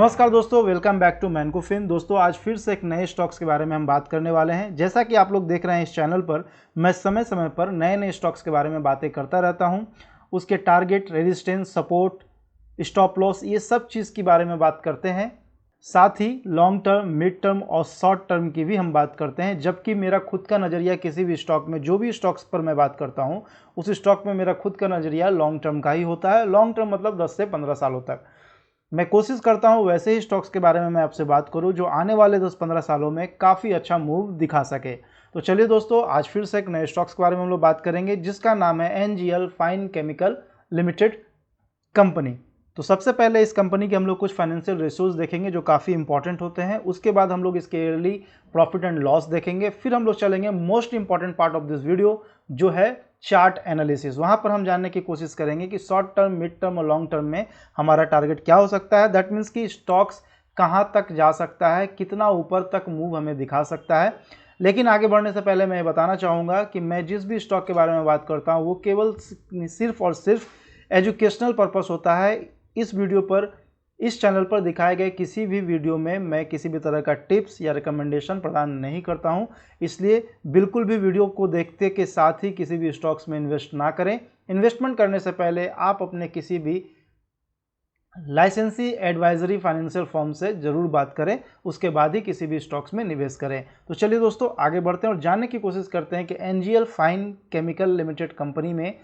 नमस्कार दोस्तों, welcome back to मैनकोफिन। दोस्तों आज फिर से एक नए स्टॉक्स के बारे में हम बात करने वाले हैं। जैसा कि आप लोग देख रहे हैं इस चैनल पर मैं समय समय पर नए नए स्टॉक्स के बारे में बातें करता रहता हूं। उसके target, resistance, support, stop loss, ये सब चीज़ के बारे में बात करते हैं। साथ ही लॉन्ग टर्म, मिड टर्म और शॉर्ट टर्म की भी हम बात करते हैं। जबकि मेरा खुद का नज़रिया किसी भी स्टॉक में, जो भी स्टॉक्स पर मैं बात करता हूँ उस स्टॉक में मेरा खुद का नज़रिया लॉन्ग टर्म का ही होता है। लॉन्ग टर्म मतलब 10 से 15 सालों तक। मैं कोशिश करता हूं वैसे ही स्टॉक्स के बारे में मैं आपसे बात करूं जो आने वाले 10-15 सालों में काफ़ी अच्छा मूव दिखा सके। तो चलिए दोस्तों, आज फिर से एक नए स्टॉक्स के बारे में हम लोग बात करेंगे जिसका नाम है NGL fine chemical limited company. तो सबसे पहले इस कंपनी के हम लोग कुछ फाइनेंशियल रेशियोज देखेंगे जो काफ़ी इंपॉर्टेंट होते हैं। उसके बाद हम लोग इसके ईयरली प्रॉफिट एंड लॉस देखेंगे। फिर हम लोग चलेंगे most important part of this video जो है चार्ट एनालिसिस। वहां पर हम जानने की कोशिश करेंगे कि शॉर्ट टर्म, मिड टर्म और लॉन्ग टर्म में हमारा टारगेट क्या हो सकता है। दैट मीन्स कि स्टॉक्स कहां तक जा सकता है, कितना ऊपर तक मूव हमें दिखा सकता है। लेकिन आगे बढ़ने से पहले मैं ये बताना चाहूँगा कि मैं जिस भी स्टॉक के बारे में बात करता हूँ वो केवल सिर्फ और सिर्फ एजुकेशनल पर्पस होता है। इस वीडियो पर, इस चैनल पर दिखाए गए किसी भी वीडियो में मैं किसी भी तरह का टिप्स या रिकमेंडेशन प्रदान नहीं करता हूं। इसलिए बिल्कुल भी वीडियो को देखते के साथ ही किसी भी स्टॉक्स में इन्वेस्ट ना करें। इन्वेस्टमेंट करने से पहले आप अपने किसी भी लाइसेंसी एडवाइजरी फाइनेंशियल फर्म से जरूर बात करें, उसके बाद ही किसी भी स्टॉक्स में निवेश करें। तो चलिए दोस्तों आगे बढ़ते हैं और जानने की कोशिश करते हैं कि NGL fine chemical limited company में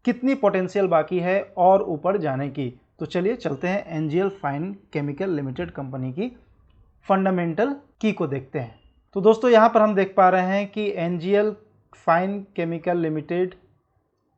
कितनी पोटेंशियल बाकी है और ऊपर जाने की। तो चलिए चलते हैं NGL fine chemical limited company की फंडामेंटल की को देखते हैं। तो दोस्तों यहाँ पर हम देख पा रहे हैं कि एनजीएल फाइन केमिकल लिमिटेड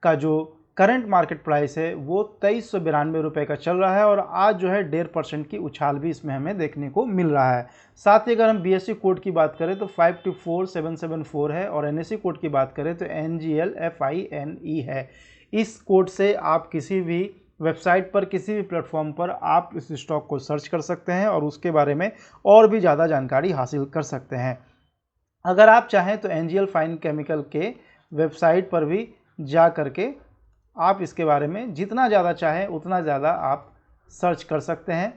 का जो करंट मार्केट प्राइस है वो 2392 रुपये का चल रहा है और आज जो है 1.5% की उछाल भी इसमें हमें देखने को मिल रहा है। साथ ही अगर हम बीएसई कोड की बात करें तो 524774 है और एनएसई कोड की बात करें तो NGLFINE है। इस कोड से आप किसी भी वेबसाइट पर, किसी भी प्लेटफॉर्म पर आप इस स्टॉक को सर्च कर सकते हैं और उसके बारे में और भी ज़्यादा जानकारी हासिल कर सकते हैं। अगर आप चाहें तो एनजीएल फाइन केमिकल के वेबसाइट पर भी जा करके आप इसके बारे में जितना ज़्यादा चाहें उतना ज़्यादा आप सर्च कर सकते हैं।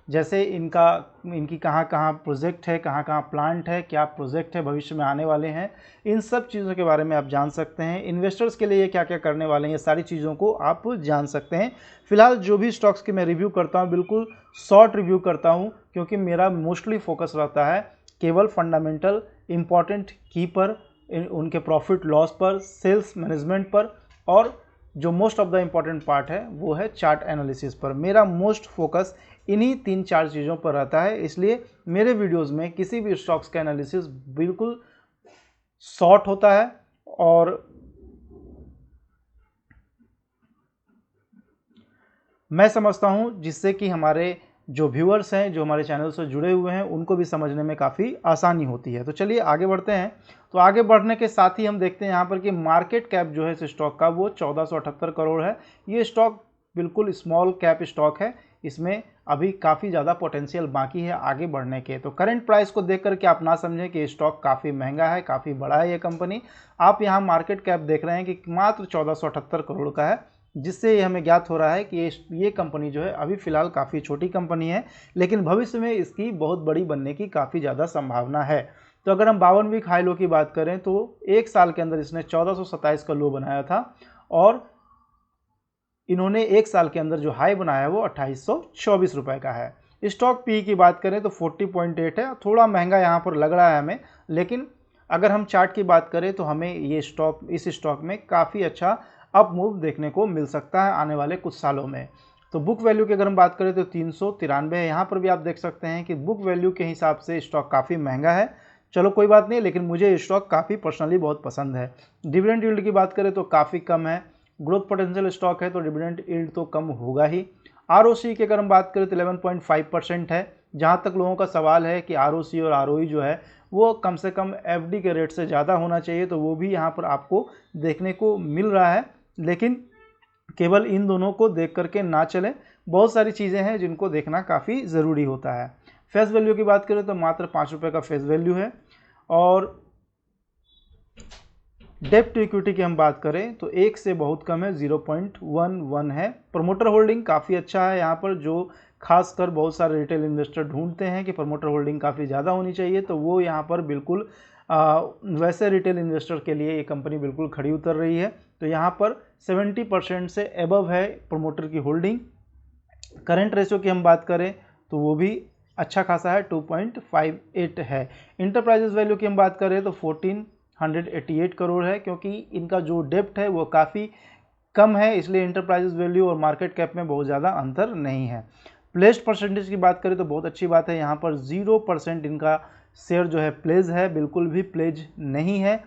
जैसे इनकी कहाँ कहाँ प्रोजेक्ट है, कहाँ कहाँ प्लांट है, क्या प्रोजेक्ट है भविष्य में आने वाले हैं, इन सब चीज़ों के बारे में आप जान सकते हैं। इन्वेस्टर्स के लिए क्या क्या करने वाले हैं, ये सारी चीज़ों को आप जान सकते हैं। फिलहाल जो भी स्टॉक्स की मैं रिव्यू करता हूँ बिल्कुल शॉर्ट रिव्यू करता हूँ, क्योंकि मेरा मोस्टली फोकस रहता है केवल फंडामेंटल इंपॉर्टेंट की पर, उनके प्रॉफिट लॉस पर, सेल्स मैनेजमेंट पर, और जो most of the important part है वो है चार्ट एनालिसिस पर। मेरा मोस्ट फोकस इन्हीं 3-4 चीज़ों पर रहता है। इसलिए मेरे वीडियोस में किसी भी स्टॉक्स का एनालिसिस बिल्कुल शॉर्ट होता है और मैं समझता हूं जिससे कि हमारे जो व्यूअर्स हैं, जो हमारे चैनल से जुड़े हुए हैं, उनको भी समझने में काफ़ी आसानी होती है। तो चलिए आगे बढ़ते हैं। तो आगे बढ़ने के साथ ही हम देखते हैं यहाँ पर कि मार्केट कैप जो है इस स्टॉक का वो 1478 करोड़ है। ये स्टॉक बिल्कुल स्मॉल कैप स्टॉक है, इसमें अभी काफ़ी ज़्यादा पोटेंशियल बाकी है आगे बढ़ने के। तो करंट प्राइस को देख करके आप ना समझें कि स्टॉक काफ़ी महंगा है, काफ़ी बड़ा है ये कंपनी। आप यहाँ मार्केट कैप देख रहे हैं कि मात्र 1478 करोड़ का है, जिससे ये हमें ज्ञात हो रहा है कि ये कंपनी जो है अभी फ़िलहाल काफ़ी छोटी कंपनी है, लेकिन भविष्य में इसकी बहुत बड़ी बनने की काफ़ी ज़्यादा संभावना है। तो अगर हम 52 वीक हाई लो की बात करें तो एक साल के अंदर इसने 1427 का लो बनाया था और इन्होंने एक साल के अंदर जो हाई बनाया वो 2824 रुपये का है। स्टॉक पी की बात करें तो 40.8 है, थोड़ा महंगा यहाँ पर लग रहा है हमें, लेकिन अगर हम चार्ट की बात करें तो हमें ये स्टॉक, इस स्टॉक में काफ़ी अच्छा अप मूव देखने को मिल सकता है आने वाले कुछ सालों में। तो बुक वैल्यू की अगर हम बात करें तो 393 है। यहाँ पर भी आप देख सकते हैं कि बुक वैल्यू के हिसाब से स्टॉक काफ़ी महंगा है। चलो कोई बात नहीं, लेकिन मुझे स्टॉक काफ़ी पर्सनली बहुत पसंद है। डिविडेंड यील्ड की बात करें तो काफ़ी कम है। ग्रोथ पोटेंशियल स्टॉक है तो डिविडेंड यील्ड तो कम होगा ही। आरओसी की अगर हम बात करें तो 11.5% है। जहाँ तक लोगों का सवाल है कि आरओसी और आरओई जो है वो कम से कम एफडी के रेट से ज़्यादा होना चाहिए, तो वो भी यहाँ पर आपको देखने को मिल रहा है। लेकिन केवल इन दोनों को देख करके ना चलें, बहुत सारी चीज़ें हैं जिनको देखना काफ़ी ज़रूरी होता है। फेस वैल्यू की बात करें तो मात्र 5 रुपये का फेस वैल्यू है और डेप्ट टू इक्विटी की हम बात करें तो 1 से बहुत कम है, 0.11 है। प्रमोटर होल्डिंग काफ़ी अच्छा है यहाँ पर, जो खासकर बहुत सारे रिटेल इन्वेस्टर ढूंढते हैं कि प्रमोटर होल्डिंग काफ़ी ज़्यादा होनी चाहिए, तो वो यहाँ पर बिल्कुल वैसे रिटेल इन्वेस्टर के लिए ये कंपनी बिल्कुल खड़ी उतर रही है। तो यहाँ पर 70% से एबव है प्रमोटर की होल्डिंग। करंट रेशियो की हम बात करें तो वो भी अच्छा खासा है, 2.58 है। इंटरप्राइजेज वैल्यू की हम बात करें तो 1488 करोड़ है, क्योंकि इनका जो डेप्ट है वो काफ़ी कम है, इसलिए इंटरप्राइजेज वैल्यू और मार्केट कैप में बहुत ज़्यादा अंतर नहीं है। प्लेस्ड परसेंटेज की बात करें तो बहुत अच्छी बात है, यहाँ पर 0% इनका शेयर जो है प्लेज है, बिल्कुल भी प्लेज नहीं है।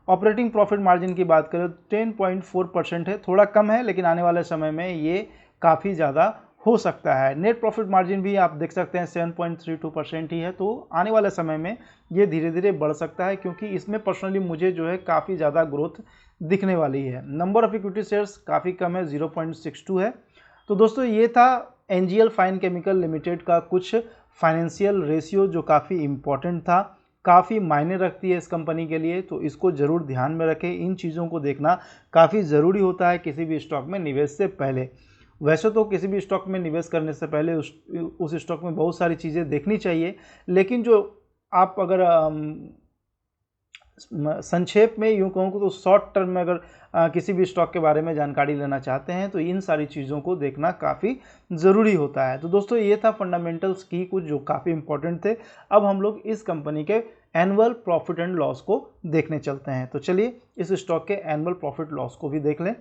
ऑपरेटिंग प्रॉफिट मार्जिन की बात करें तो 10.4% है, थोड़ा कम है, लेकिन आने वाले समय में ये काफ़ी ज़्यादा हो सकता है। नेट प्रॉफिट मार्जिन भी आप देख सकते हैं 7.32% ही है, तो आने वाले समय में ये धीरे धीरे बढ़ सकता है, क्योंकि इसमें पर्सनली मुझे जो है काफ़ी ज़्यादा ग्रोथ दिखने वाली है। नंबर ऑफ इक्विटी शेयर्स काफ़ी कम है, 0.62 है। तो दोस्तों ये था एनजीएल फाइन केमिकल लिमिटेड का कुछ फाइनेंशियल रेशियो जो काफ़ी इम्पॉर्टेंट था, काफ़ी मायने रखती है इस कंपनी के लिए, तो इसको ज़रूर ध्यान में रखें। इन चीज़ों को देखना काफ़ी ज़रूरी होता है किसी भी स्टॉक में निवेश से पहले। वैसे तो किसी भी स्टॉक में निवेश करने से पहले उस स्टॉक में बहुत सारी चीज़ें देखनी चाहिए, लेकिन जो आप अगर संक्षेप में यूँ कहूँ तो शॉर्ट टर्म में अगर किसी भी स्टॉक के बारे में जानकारी लेना चाहते हैं तो इन सारी चीज़ों को देखना काफ़ी ज़रूरी होता है। तो दोस्तों ये था फंडामेंटल्स की कुछ जो काफ़ी इंपॉर्टेंट थे। अब हम लोग इस कंपनी के एनुअल प्रॉफिट एंड लॉस को देखने चलते हैं। तो चलिए इस स्टॉक के एनुअल प्रॉफिट लॉस को भी देख लें।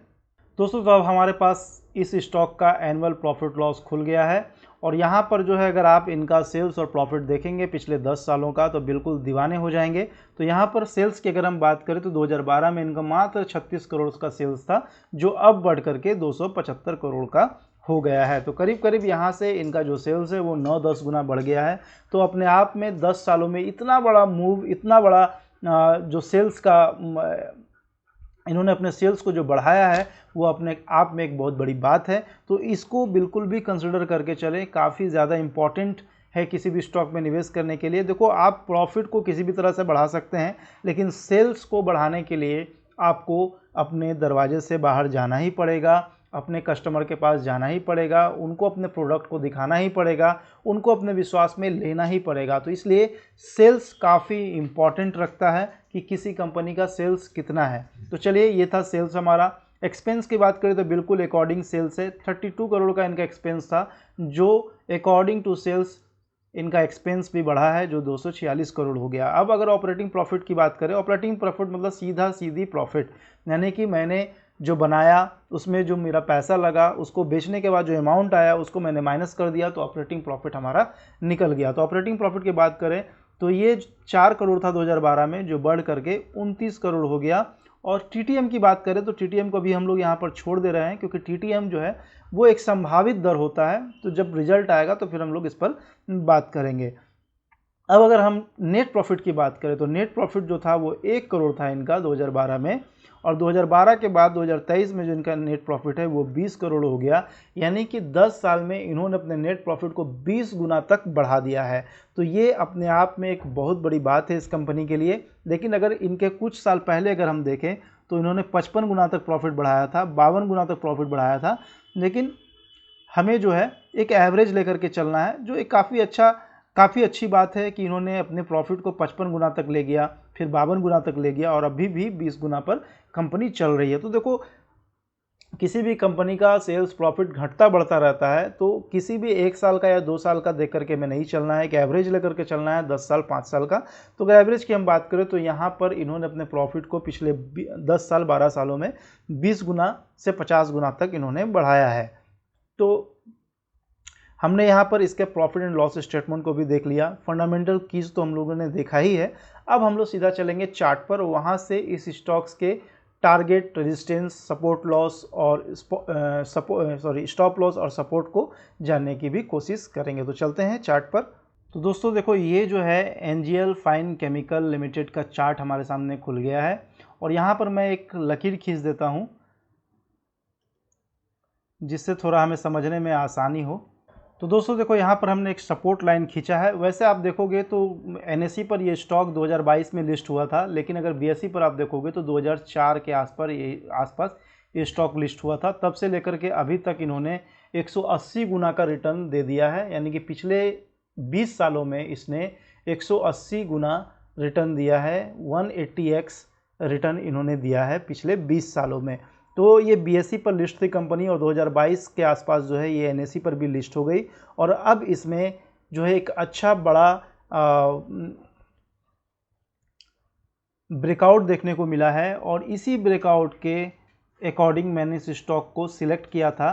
दोस्तों तो अब हमारे पास इस स्टॉक का एनुअल प्रॉफिट लॉस खुल गया है, और यहाँ पर जो है अगर आप इनका सेल्स और प्रॉफिट देखेंगे पिछले 10 सालों का तो बिल्कुल दीवाने हो जाएंगे। तो यहाँ पर सेल्स की अगर हम बात करें तो 2012 में इनका मात्र 36 करोड़ का सेल्स था, जो अब बढ़ करके 275 करोड़ का हो गया है। तो करीब करीब यहाँ से इनका जो सेल्स है वो 9-10 गुना बढ़ गया है। तो अपने आप में 10 सालों में इतना बड़ा मूव, इतना बड़ा जो सेल्स का इन्होंने अपने सेल्स को जो बढ़ाया है वो अपने आप में एक बहुत बड़ी बात है। तो इसको बिल्कुल भी कंसिडर करके चलें, काफ़ी ज़्यादा इम्पॉर्टेंट है किसी भी स्टॉक में निवेश करने के लिए। देखो आप प्रॉफिट को किसी भी तरह से बढ़ा सकते हैं, लेकिन सेल्स को बढ़ाने के लिए आपको अपने दरवाजे से बाहर जाना ही पड़ेगा, अपने कस्टमर के पास जाना ही पड़ेगा, उनको अपने प्रोडक्ट को दिखाना ही पड़ेगा, उनको अपने विश्वास में लेना ही पड़ेगा। तो इसलिए सेल्स काफ़ी इम्पॉर्टेंट रखता है कि किसी कंपनी का सेल्स कितना है। तो चलिए ये था सेल्स हमारा। एक्सपेंस की बात करें तो बिल्कुल अकॉर्डिंग सेल्स है, 32 करोड़ का इनका एक्सपेंस था, जो अकॉर्डिंग टू सेल्स इनका एक्सपेंस भी बढ़ा है, जो 246 करोड़ हो गया। अब अगर ऑपरेटिंग प्रॉफिट की बात करें, ऑपरेटिंग प्रॉफिट मतलब सीधा सीधी प्रॉफिट, यानी कि मैंने जो बनाया उसमें जो मेरा पैसा लगा उसको बेचने के बाद जो अमाउंट आया उसको मैंने माइनस कर दिया, तो ऑपरेटिंग प्रॉफिट हमारा निकल गया। तो ऑपरेटिंग प्रॉफिट की बात करें तो ये 4 करोड़ था 2012 में, जो बढ़ करके 29 करोड़ हो गया। और टीटीएम की बात करें तो टीटीएम को भी हम लोग यहाँ पर छोड़ दे रहे हैं, क्योंकि टीटीएम जो है वो एक संभावित दर होता है, तो जब रिजल्ट आएगा तो फिर हम लोग इस पर बात करेंगे। अब अगर हम नेट प्रॉफिट की बात करें तो नेट प्रॉफिट जो था वो 1 करोड़ था इनका 2012 में, और 2012 के बाद 2023 में जो इनका नेट प्रॉफिट है वो 20 करोड़ हो गया। यानी कि 10 साल में इन्होंने अपने नेट प्रॉफिट को 20 गुना तक बढ़ा दिया है। तो ये अपने आप में एक बहुत बड़ी बात है इस कंपनी के लिए। लेकिन अगर इनके कुछ साल पहले अगर हम देखें तो इन्होंने 55 गुना तक प्रॉफिट बढ़ाया था, 52 गुना तक प्रॉफिट बढ़ाया था। लेकिन हमें जो है एक एवरेज लेकर के चलना है, जो एक काफ़ी अच्छी बात है कि इन्होंने अपने प्रॉफिट को 55 गुना तक ले गया, फिर 52 गुना तक ले गया, और अभी भी 20 गुना पर कंपनी चल रही है। तो देखो किसी भी कंपनी का सेल्स प्रॉफिट घटता बढ़ता रहता है, तो किसी भी 1 साल का या 2 साल का देख करके में नहीं चलना है, एक एवरेज लेकर के चलना है 10 साल 5 साल का। तो अगर एवरेज की हम बात करें तो यहाँ पर इन्होंने अपने प्रॉफिट को पिछले 10 साल 12 सालों में 20 गुना से 50 गुना तक इन्होंने बढ़ाया है। तो हमने यहाँ पर इसके प्रॉफिट एंड लॉस स्टेटमेंट को भी देख लिया, फंडामेंटल कीज तो हम लोगों ने देखा ही है। अब हम लोग सीधा चलेंगे चार्ट पर, वहाँ से इस स्टॉक्स के टारगेट, रेजिस्टेंस, सपोर्ट लॉस और स्टॉप लॉस और सपोर्ट को जानने की भी कोशिश करेंगे। तो चलते हैं चार्ट पर। तो दोस्तों देखो ये जो है एनजीएल फाइन केमिकल लिमिटेड का चार्ट हमारे सामने खुल गया है, और यहाँ पर मैं एक लकीर खींच देता हूँ जिससे थोड़ा हमें समझने में आसानी हो। तो दोस्तों देखो यहाँ पर हमने एक सपोर्ट लाइन खींचा है। वैसे आप देखोगे तो एनएसई पर ये स्टॉक 2022 में लिस्ट हुआ था, लेकिन अगर बीएसई पर आप देखोगे तो 2004 के आसपास ये स्टॉक लिस्ट हुआ था। तब से लेकर के अभी तक इन्होंने 180 गुना का रिटर्न दे दिया है, यानी कि पिछले 20 सालों में इसने 180 गुना रिटर्न दिया है। 180x रिटर्न इन्होंने दिया है पिछले 20 सालों में। तो ये BSE पर लिस्ट थी कंपनी और 2022 के आसपास जो है ये NSE पर भी लिस्ट हो गई और अब इसमें जो है एक अच्छा बड़ा ब्रेकआउट देखने को मिला है और इसी ब्रेकआउट के अकॉर्डिंग मैंने इस स्टॉक को सिलेक्ट किया था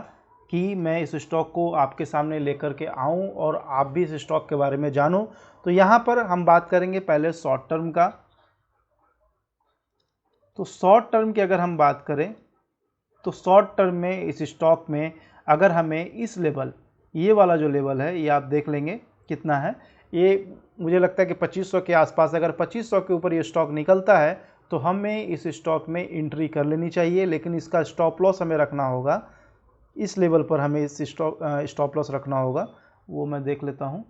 कि मैं इस स्टॉक को आपके सामने लेकर के आऊं और आप भी इस स्टॉक के बारे में जानो। तो यहाँ पर हम बात करेंगे पहले शॉर्ट टर्म का। तो शॉर्ट टर्म की अगर हम बात करें तो शॉर्ट टर्म में इस स्टॉक में अगर हमें इस लेवल, ये वाला जो लेवल है ये आप देख लेंगे कितना है, ये मुझे लगता है कि 2500 के आसपास। अगर 2500 के ऊपर ये स्टॉक निकलता है तो हमें इस स्टॉक में एंट्री कर लेनी चाहिए, लेकिन इसका स्टॉप लॉस हमें रखना होगा। इस लेवल पर हमें इस स्टॉप लॉस रखना होगा, वो मैं देख लेता हूँ।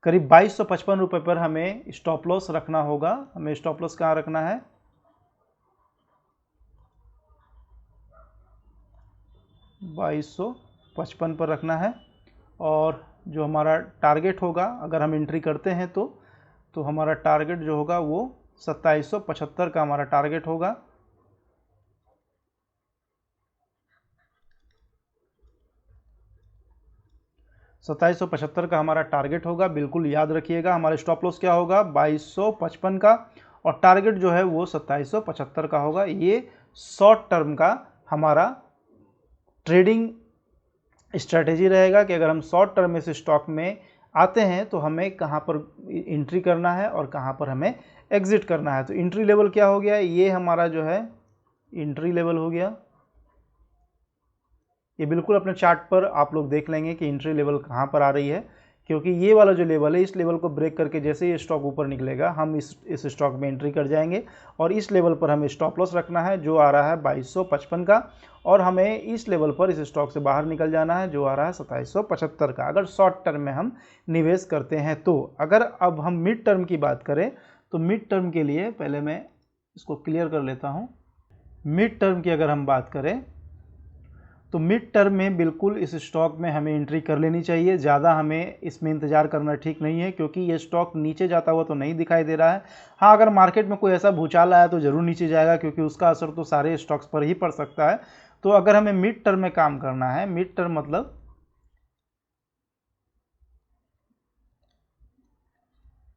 करीब 2255 रुपये पर हमें स्टॉप लॉस रखना होगा। हमें स्टॉप लॉस कहाँ रखना है, 2255 पर रखना है। और जो हमारा टारगेट होगा अगर हम एंट्री करते हैं तो हमारा टारगेट जो होगा वो 2775 का हमारा टारगेट होगा। $2775 का हमारा टारगेट होगा, बिल्कुल याद रखिएगा। हमारा स्टॉप लॉस क्या होगा 2255 का और टारगेट जो है वो 2775 का होगा। ये शॉर्ट टर्म का हमारा ट्रेडिंग स्ट्रैटेजी रहेगा कि अगर हम शॉर्ट टर्म में इस स्टॉक में आते हैं तो हमें कहां पर एंट्री करना है और कहां पर हमें एग्जिट करना है। तो एंट्री लेवल क्या हो गया, ये हमारा जो है एंट्री लेवल हो गया। ये बिल्कुल अपने चार्ट पर आप लोग देख लेंगे कि एंट्री लेवल कहाँ पर आ रही है, क्योंकि ये वाला जो लेवल है इस लेवल को ब्रेक करके जैसे ये स्टॉक ऊपर निकलेगा हम इस स्टॉक में एंट्री कर जाएंगे और इस लेवल पर हमें स्टॉप लॉस रखना है जो आ रहा है 2255 का और हमें इस लेवल पर इस स्टॉक से बाहर निकल जाना है जो आ रहा है 2775 का, अगर शॉर्ट टर्म में हम निवेश करते हैं तो। अगर अब हम मिड टर्म की बात करें तो मिड टर्म के लिए पहले मैं इसको क्लियर कर लेता हूँ। मिड टर्म की अगर हम बात करें तो मिड टर्म में बिल्कुल इस स्टॉक में हमें एंट्री कर लेनी चाहिए। ज़्यादा हमें इसमें इंतजार करना ठीक नहीं है क्योंकि ये स्टॉक नीचे जाता हुआ तो नहीं दिखाई दे रहा है। हाँ, अगर मार्केट में कोई ऐसा भूचाल आया तो ज़रूर नीचे जाएगा क्योंकि उसका असर तो सारे स्टॉक्स पर ही पड़ सकता है। तो अगर हमें मिड टर्म में काम करना है, मिड टर्म मतलब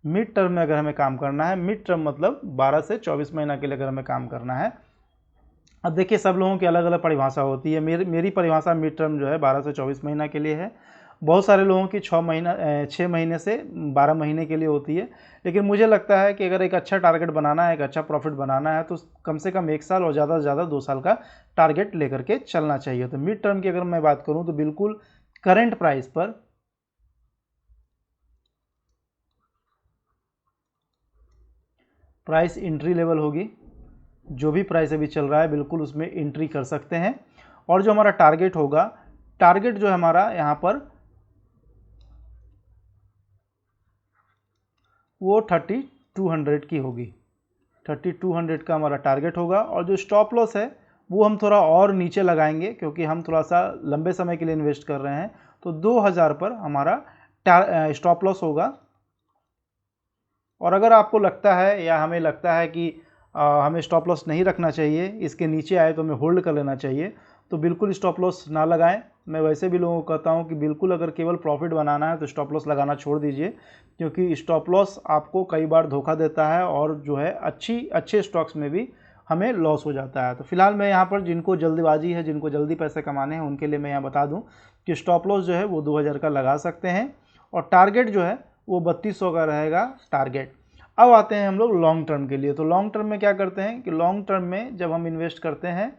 मिड टर्म में अगर हमें काम करना है, मिड टर्म मतलब 12 से 24 महीना के लिए अगर हमें काम करना है। अब देखिए सब लोगों की अलग अलग परिभाषा होती है। मेरी परिभाषा मिड टर्म जो है 12 से 24 महीना के लिए है। बहुत सारे लोगों की 6 महीने से 12 महीने के लिए होती है। लेकिन मुझे लगता है कि अगर एक अच्छा टारगेट बनाना है, एक अच्छा प्रॉफिट बनाना है तो कम से कम 1 साल और ज़्यादा से ज़्यादा 2 साल का टारगेट लेकर के चलना चाहिए। तो मिड टर्म की अगर मैं बात करूँ तो बिल्कुल करेंट प्राइस पर प्राइस एंट्री लेवल होगी, जो भी प्राइस अभी चल रहा है बिल्कुल उसमें एंट्री कर सकते हैं। और जो हमारा टारगेट होगा, टारगेट जो है हमारा यहाँ पर वो 3200 की होगी। 3200 का हमारा टारगेट होगा और जो स्टॉप लॉस है वो हम थोड़ा और नीचे लगाएंगे क्योंकि हम थोड़ा सा लंबे समय के लिए इन्वेस्ट कर रहे हैं। तो 2000 पर हमारा स्टॉप लॉस होगा। और अगर आपको लगता है या हमें लगता है कि हमें स्टॉप लॉस नहीं रखना चाहिए, इसके नीचे आए तो हमें होल्ड कर लेना चाहिए, तो बिल्कुल स्टॉप लॉस ना लगाएं। मैं वैसे भी लोगों को कहता हूं कि बिल्कुल अगर केवल प्रॉफिट बनाना है तो स्टॉप लॉस लगाना छोड़ दीजिए, क्योंकि स्टॉप लॉस आपको कई बार धोखा देता है और जो है अच्छे स्टॉक्स में भी हमें लॉस हो जाता है। तो फिलहाल मैं यहाँ पर जिनको जल्दबाजी है, जिनको जल्दी पैसे कमाने हैं, उनके लिए मैं यहाँ बता दूँ कि स्टॉप लॉस जो है वो 2000 का लगा सकते हैं और टारगेट जो है वो 3200 का रहेगा टारगेट। अब आते हैं हम लोग लॉन्ग टर्म के लिए। तो लॉन्ग टर्म में क्या करते हैं कि लॉन्ग टर्म में जब हम इन्वेस्ट करते हैं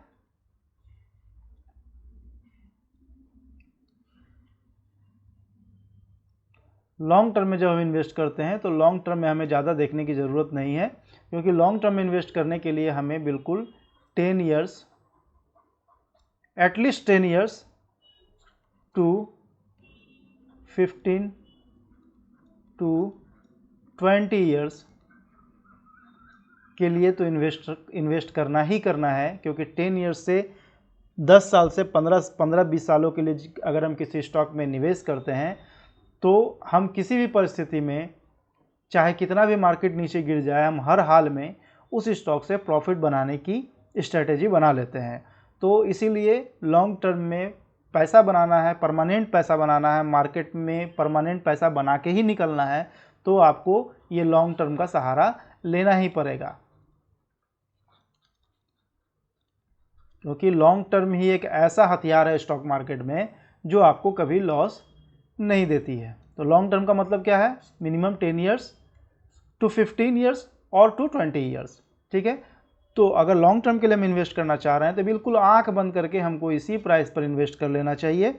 तो लॉन्ग टर्म में हमें ज़्यादा देखने की ज़रूरत नहीं है, क्योंकि लॉन्ग टर्म में इन्वेस्ट करने के लिए हमें बिल्कुल 10 years, at least 10 years to 15 to 20 years के लिए तो इन्वेस्ट करना ही करना है, क्योंकि 10 ईयर्स से 10 साल से 15-20 सालों के लिए अगर हम किसी स्टॉक में निवेश करते हैं तो हम किसी भी परिस्थिति में, चाहे कितना भी मार्केट नीचे गिर जाए, हम हर हाल में उस स्टॉक से प्रॉफिट बनाने की स्ट्रेटेजी बना लेते हैं। तो इसीलिए लॉन्ग टर्म में पैसा बनाना है, परमानेंट पैसा बनाना है, मार्केट में परमानेंट पैसा बना के ही निकलना है, तो आपको ये लॉन्ग टर्म का सहारा लेना ही पड़ेगा, क्योंकि लॉन्ग टर्म ही एक ऐसा हथियार है स्टॉक मार्केट में जो आपको कभी लॉस नहीं देती है। तो लॉन्ग टर्म का मतलब क्या है? मिनिमम 10 ईयर्स टू 15 ईयर्स और टू 20 ईयर्स, ठीक है। तो अगर लॉन्ग टर्म के लिए हम इन्वेस्ट करना चाह रहे हैं तो बिल्कुल आंख बंद करके हमको इसी प्राइस पर इन्वेस्ट कर लेना चाहिए,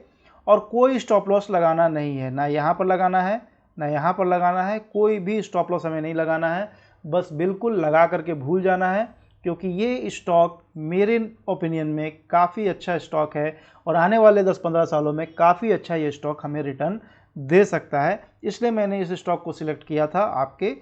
और कोई स्टॉप लॉस लगाना नहीं है, ना यहाँ पर लगाना है ना यहाँ पर लगाना है, कोई भी स्टॉप लॉस हमें नहीं लगाना है, बस बिल्कुल लगा करके भूल जाना है, क्योंकि ये स्टॉक मेरे ओपिनियन में काफ़ी अच्छा स्टॉक है और आने वाले 10-15 सालों में काफ़ी अच्छा ये स्टॉक हमें रिटर्न दे सकता है। इसलिए मैंने इस स्टॉक को सिलेक्ट किया था आपके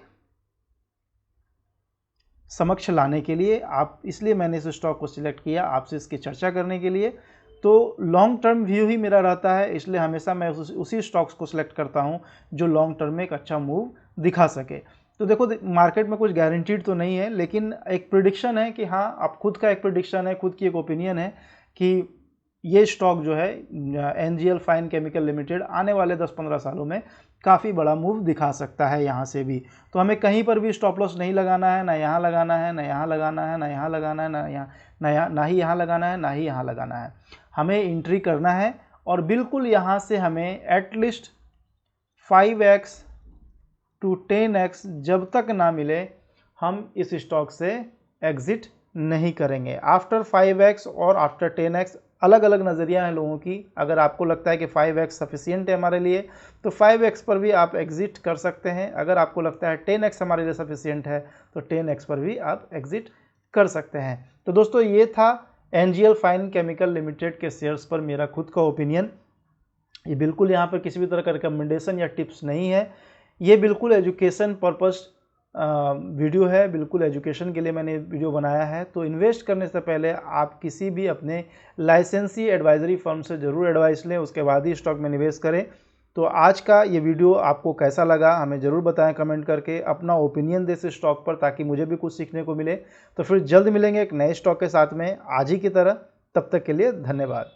समक्ष लाने के लिए, इसलिए मैंने इस स्टॉक को सिलेक्ट किया आपसे इसकी चर्चा करने के लिए। तो लॉन्ग टर्म व्यू ही मेरा रहता है, इसलिए हमेशा मैं उसी स्टॉक्स को सिलेक्ट करता हूं जो लॉन्ग टर्म में एक अच्छा मूव दिखा सके। तो देखो, मार्केट में कुछ गारंटीड तो नहीं है, लेकिन एक प्रिडिक्शन है कि हाँ, आप खुद का एक प्रिडिक्शन है, खुद की एक ओपिनियन है कि ये स्टॉक जो है एनजीएल फाइन केमिकल लिमिटेड आने वाले 10-15 सालों में काफ़ी बड़ा मूव दिखा सकता है यहाँ से भी। तो हमें कहीं पर भी स्टॉप लॉस नहीं लगाना है, ना यहाँ लगाना है, ना यहाँ लगाना है, ना यहाँ लगाना है, ना ही यहाँ लगाना है, ना ही यहाँ लगाना है। हमें एंट्री करना है और बिल्कुल यहाँ से हमें एटलीस्ट 5x टू 10x जब तक ना मिले हम इस स्टॉक से एग्जिट नहीं करेंगे। आफ्टर 5x और आफ्टर 10x अलग अलग नज़रिया है लोगों की। अगर आपको लगता है कि 5x सफिशियंट है हमारे लिए तो 5x पर भी आप एग्जिट कर सकते हैं। अगर आपको लगता है 10x हमारे लिए सफिशियंट है तो 10x पर भी आप एग्जिट कर सकते हैं। तो दोस्तों, ये था एनजीएल फाइन केमिकल लिमिटेड के शेयर्स पर मेरा खुद का ओपिनियन। ये बिल्कुल यहाँ पर किसी भी तरह का रिकमेंडेशन या टिप्स नहीं है, ये बिल्कुल एजुकेशन पर्पस वीडियो है, बिल्कुल एजुकेशन के लिए मैंने वीडियो बनाया है। तो इन्वेस्ट करने से पहले आप किसी भी अपने लाइसेंसी एडवाइजरी फर्म से ज़रूर एडवाइस लें, उसके बाद ही स्टॉक में निवेश करें। तो आज का ये वीडियो आपको कैसा लगा हमें ज़रूर बताएं कमेंट करके, अपना ओपिनियन दें इस स्टॉक पर, ताकि मुझे भी कुछ सीखने को मिले। तो फिर जल्द मिलेंगे एक नए स्टॉक के साथ में आज ही की तरह। तब तक के लिए धन्यवाद।